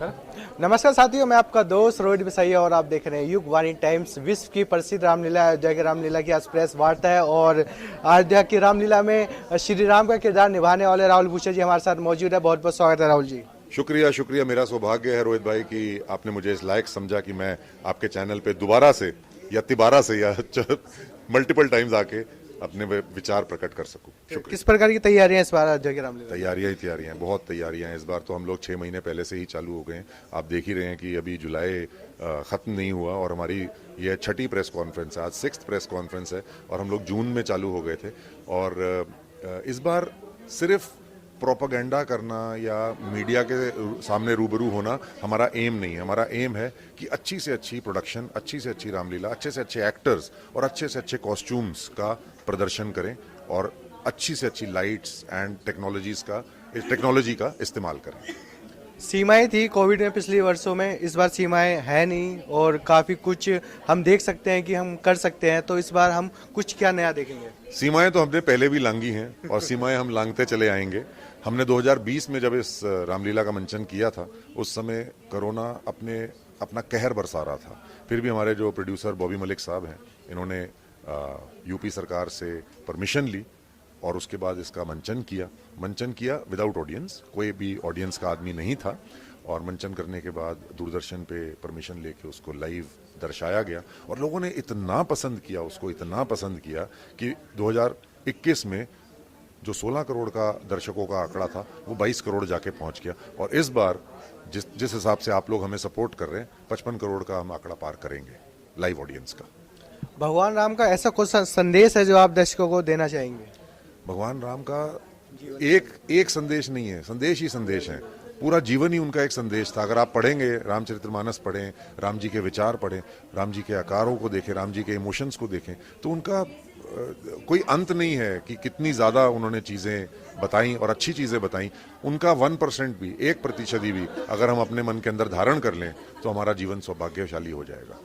नमस्कार साथियों, मैं आपका दोस्त रोहित बिसैया और आप देख रहे हैं युग वाणी टाइम्स। विश्व की प्रसिद्ध रामलीला अयोध्या की रामलीला की आज प्रेस वार्ता है और अयोध्या की रामलीला में श्री राम का किरदार निभाने वाले राहुल भूषण जी हमारे साथ मौजूद है। बहुत बहुत स्वागत है राहुल जी। शुक्रिया शुक्रिया। मेरा सौभाग्य है रोहित भाई कि आपने मुझे इस लायक समझा कि मैं आपके चैनल पे दोबारा से या तिबारा से या मल्टीपल टाइम्स आके अपने विचार प्रकट कर सकूं। किस प्रकार की तैयारियां इस बार अयोध्या की रामलीला? तैयारियां बहुत तैयारियां हैं। इस बार तो हम लोग 6 महीने पहले से ही चालू हो गए हैं। आप देख ही रहे हैं कि अभी जुलाई खत्म नहीं हुआ और हमारी ये 6ठी प्रेस कॉन्फ्रेंस है, आज 6th प्रेस कॉन्फ्रेंस है और हम लोग जून में चालू हो गए थे। और इस बार सिर्फ प्रोपेगेंडा करना या मीडिया के सामने रूबरू होना हमारा एम नहीं है। हमारा एम है कि अच्छी से अच्छी प्रोडक्शन, अच्छी से अच्छी रामलीला, अच्छे से अच्छे एक्टर्स और अच्छे से अच्छे कॉस्ट्यूम्स का प्रदर्शन करें और अच्छी से अच्छी लाइट्स एंड टेक्नोलॉजी का इस्तेमाल करें। सीमाएं थी कोविड में पिछले वर्षों में, इस बार सीमाएं है नहीं और काफी कुछ हम देख सकते हैं कि हम कर सकते हैं। तो इस बार हम कुछ क्या नया देखेंगे? सीमाएं तो हमने पहले भी लांगी हैं और सीमाएं हम लांघते चले आएंगे। हमने 2020 में जब इस रामलीला का मंचन किया था उस समय कोरोना अपना कहर बरसा रहा था। फिर भी हमारे जो प्रोड्यूसर बॉबी मलिक साहब हैं, इन्होंने यूपी सरकार से परमिशन ली और उसके बाद इसका मंचन किया विदाउट ऑडियंस। कोई भी ऑडियंस का आदमी नहीं था और मंचन करने के बाद दूरदर्शन पे परमिशन लेके उसको लाइव दर्शाया गया और लोगों ने इतना पसंद किया कि 2021 में जो 16 करोड़ का दर्शकों का आंकड़ा था वो 22 करोड़ जाके पहुंच गया। और इस बार जिस हिसाब से आप लोग हमें सपोर्ट कर रहे हैं, 55 करोड़ का हम आंकड़ा पार करेंगे लाइव ऑडियंस का। भगवान राम का ऐसा कुछ संदेश है जो आप दर्शकों को देना चाहेंगे? भगवान राम का एक संदेश नहीं है, संदेश ही संदेश है। पूरा जीवन ही उनका एक संदेश था। अगर आप पढ़ेंगे, रामचरितमानस पढ़ें, राम जी के विचार पढ़ें, राम जी के आकारों को देखें, राम जी के इमोशंस को देखें, तो उनका कोई अंत नहीं है कि कितनी ज़्यादा उन्होंने चीज़ें बताई और अच्छी चीज़ें बताई। उनका 1% भी, 1% भी अगर हम अपने मन के अंदर धारण कर लें तो हमारा जीवन सौभाग्यशाली हो जाएगा।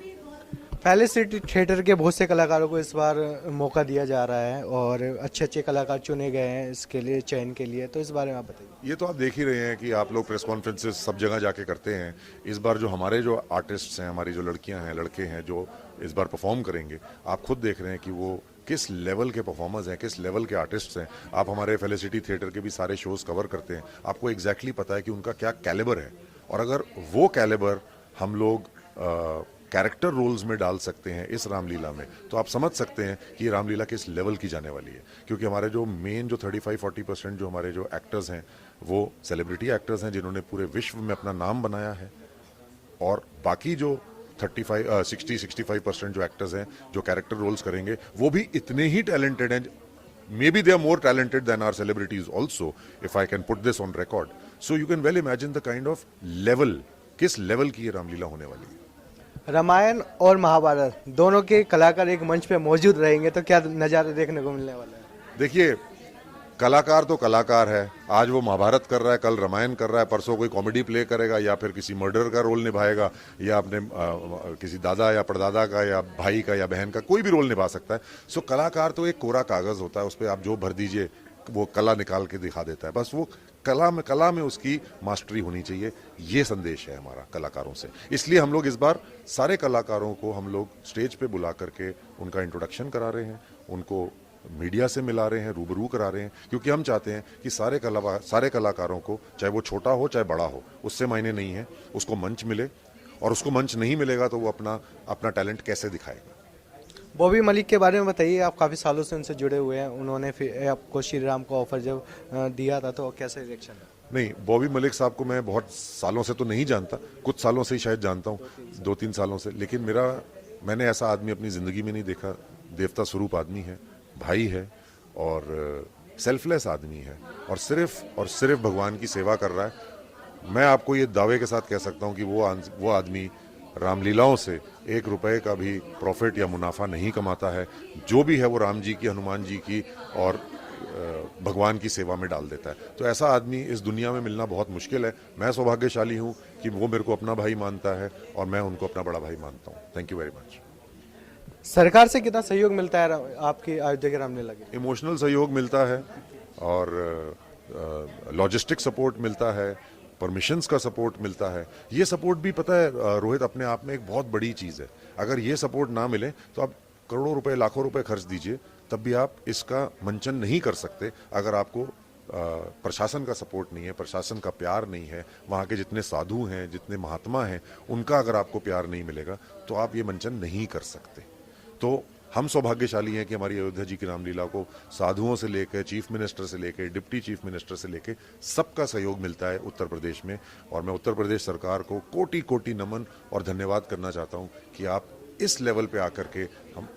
पहले से थिएटर के बहुत से कलाकारों को इस बार मौका दिया जा रहा है और अच्छे अच्छे कलाकार चुने गए हैं इसके लिए, चयन के लिए। तो इस बारे में आप बताइए। ये तो आप देख ही रहे हैं कि आप लोग प्रेस कॉन्फ्रेंसेस सब जगह जाके करते हैं। इस बार जो हमारे जो आर्टिस्ट्स हैं, हमारी जो लड़कियां हैं, लड़के हैं जो इस बार परफॉर्म करेंगे, आप खुद देख रहे हैं कि वो किस लेवल के परफॉर्मर्स हैं, किस लेवल के आर्टिस्ट्स हैं। आप हमारे फेलिसिटी थिएटर के भी सारे शोज कवर करते हैं, आपको एग्जैक्टली पता है कि उनका क्या कैलिबर है। और अगर वो कैलिबर हम लोग कैरेक्टर रोल्स में डाल सकते हैं इस रामलीला में, तो आप समझ सकते हैं कि ये रामलीला किस लेवल की जाने वाली है। क्योंकि हमारे जो मेन जो 35-40% जो हमारे जो एक्टर्स हैं वो सेलिब्रिटी एक्टर्स हैं जिन्होंने पूरे विश्व में अपना नाम बनाया है। और बाकी जो 60-65% जो एक्टर्स हैं जो कैरेक्टर रोल्स करेंगे वो भी इतने ही टैलेंटेड हैं। Maybe they are more talented than our celebrities also, if I can put this on record. So you can well imagine the kind of level, किस लेवल की ये रामलीला होने वाली है। रामायण और महाभारत दोनों के कलाकार एक मंच पे मौजूद रहेंगे, तो क्या नज़ारे देखने को मिलने वाला है? देखिए, कलाकार तो कलाकार है। आज वो महाभारत कर रहा है, कल रामायण कर रहा है, परसों कोई कॉमेडी प्ले करेगा या फिर किसी मर्डर का रोल निभाएगा या अपने किसी दादा या परदादा का या भाई का या बहन का कोई भी रोल निभा सकता है। सो कलाकार तो एक कोरा कागज होता है, उस पर आप जो भर दीजिए वो कला निकाल के दिखा देता है। बस वो कला में उसकी मास्टरी होनी चाहिए। ये संदेश है हमारा कलाकारों से। इसलिए हम लोग इस बार सारे कलाकारों को हम लोग स्टेज पे बुला करके उनका इंट्रोडक्शन करा रहे हैं, उनको मीडिया से मिला रहे हैं, रूबरू करा रहे हैं। क्योंकि हम चाहते हैं कि सारे कलाकारों को, चाहे वो छोटा हो चाहे बड़ा हो, उससे मायने नहीं है, उसको मंच मिले। और उसको मंच नहीं मिलेगा तो वो अपना टैलेंट कैसे दिखाएगा। बॉबी मलिक के बारे में बताइए। आप काफ़ी सालों से उनसे जुड़े हुए हैं, उन्होंने फिर आपको श्री राम का ऑफर जब दिया था तो कैसे रिएक्शन है? नहीं, बॉबी मलिक साहब को मैं बहुत सालों से तो नहीं जानता, कुछ सालों से ही शायद जानता हूँ, 2-3 सालों से। लेकिन मैंने ऐसा आदमी अपनी ज़िंदगी में नहीं देखा। देवता स्वरूप आदमी है, भाई है और सेल्फलेस आदमी है और सिर्फ भगवान की सेवा कर रहा है। मैं आपको ये दावे के साथ कह सकता हूँ कि वो आदमी रामलीलाओं से 1 रुपए का भी प्रॉफिट या मुनाफा नहीं कमाता है। जो भी है वो राम जी की, हनुमान जी की और भगवान की सेवा में डाल देता है। तो ऐसा आदमी इस दुनिया में मिलना बहुत मुश्किल है। मैं सौभाग्यशाली हूँ कि वो मेरे को अपना भाई मानता है और मैं उनको अपना बड़ा भाई मानता हूँ। Thank you very much. सरकार से कितना सहयोग मिलता है आपकी अयोध्या के रामलीला के? इमोशनल सहयोग मिलता है और लॉजिस्टिक सपोर्ट मिलता है परमिशंस का सपोर्ट मिलता है। ये सपोर्ट भी पता है रोहित अपने आप में एक बहुत बड़ी चीज़ है। अगर ये सपोर्ट ना मिले तो आप करोड़ों रुपए लाखों रुपए खर्च दीजिए, तब भी आप इसका मंचन नहीं कर सकते अगर आपको प्रशासन का सपोर्ट नहीं है, प्रशासन का प्यार नहीं है, वहाँ के जितने साधु हैं, जितने महात्मा हैं, उनका अगर आपको प्यार नहीं मिलेगा तो आप ये मंचन नहीं कर सकते। तो हम सौभाग्यशाली हैं कि हमारी अयोध्या जी की रामलीला को साधुओं से लेकर, चीफ मिनिस्टर से लेकर, डिप्टी चीफ मिनिस्टर से लेकर सबका सहयोग मिलता है उत्तर प्रदेश में। और मैं उत्तर प्रदेश सरकार को कोटि कोटि नमन और धन्यवाद करना चाहता हूँ कि आप इस लेवल पे आकर के हम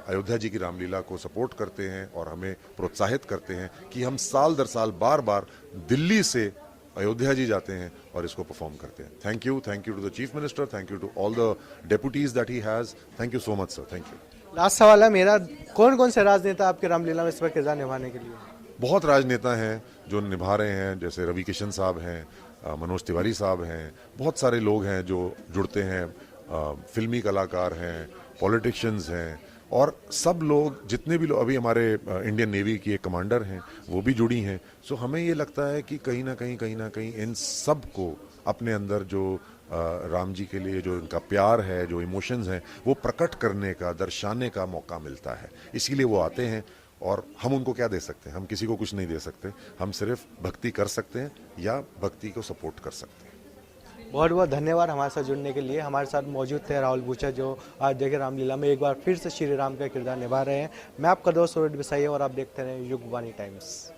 अयोध्या जी की रामलीला को सपोर्ट करते हैं और हमें प्रोत्साहित करते हैं कि हम साल दर साल बार बार दिल्ली से अयोध्या जी जाते हैं और इसको परफॉर्म करते हैं। Thank you to the chief minister, thank you to all the deputies that he has. Thank you so much sir, thank you. Last सवाल है मेरा, कौन कौन से राजनेता आपके रामलीला में इस वक्त किरदार निभाने के लिए? बहुत राजनेता हैं जो निभा रहे हैं, जैसे रवि किशन साहब हैं, मनोज तिवारी साहब हैं, बहुत सारे लोग हैं जो जुड़ते हैं, फिल्मी कलाकार हैं, पॉलिटिशियंस हैं, और सब लोग जितने भी लोग, अभी हमारे इंडियन नेवी की एक कमांडर हैं वो भी जुड़ी हैं। सो हमें ये लगता है कि कहीं ना कहीं इन सब को अपने अंदर जो राम जी के लिए जो इनका प्यार है, जो इमोशंस हैं, वो प्रकट करने का, दर्शाने का मौका मिलता है। इसीलिए वो आते हैं। और हम उनको क्या दे सकते हैं? हम किसी को कुछ नहीं दे सकते, हम सिर्फ भक्ति कर सकते हैं या भक्ति को सपोर्ट कर सकते हैं। बहुत बहुत धन्यवाद हमारे साथ जुड़ने के लिए। हमारे साथ मौजूद थे राहुल बूचा, जो आज देखे रामलीला में एक बार फिर से श्री राम का किरदार निभा रहे हैं। मैं आपका दोस्त रोहित बिसाइया और आप देखते रहे युग वाणी टाइम्स।